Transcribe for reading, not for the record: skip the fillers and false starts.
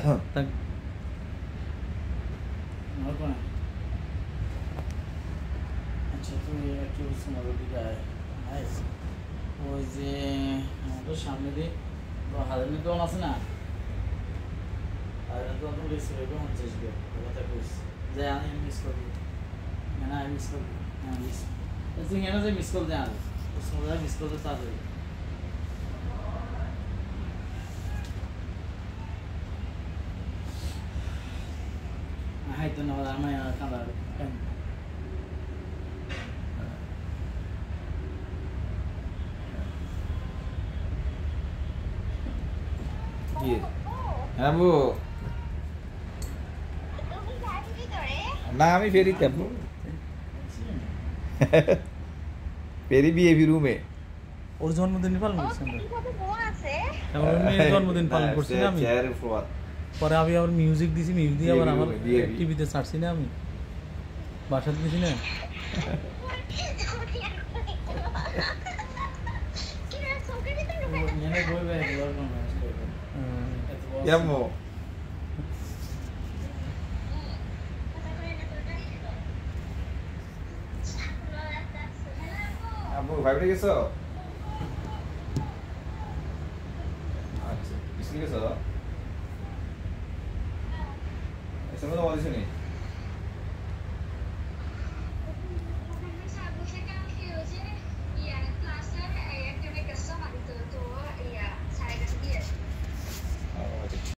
থাক আচ্ছা তুমি একটু মজা দিকে ওই যে আমাদের সামনে দিয়ে হাজার দোকান আছে না হাজার দোকান তো বেশি হবে 50 গে কথা কইছি যে আমি মিস করবি না আমি মিস করবি হ্যাঁ মিস তুই এনে যে মিস কল দেন তো সময় মিস করতে তাড়াতাড়ি হাই তো না আমি কাঁদার হ্যাঁ বু না আমি ফেরিতে আপু ফেরি বিএভি রুমে ওর জন্মদিন পালন করছি আমরা মেয়ের জন্মদিন পালন করছি না আমি পরে আমি আবার মিউজিক দিছি মিউজিক দিয়ে আবার আমার টিভিতে ছাড়ছি না আমি বাসাতে দিছি না ইয়ামো আপু ভাইবে গেছো আচ্ছা বিসলি গেছো এসে মতো বলিস নি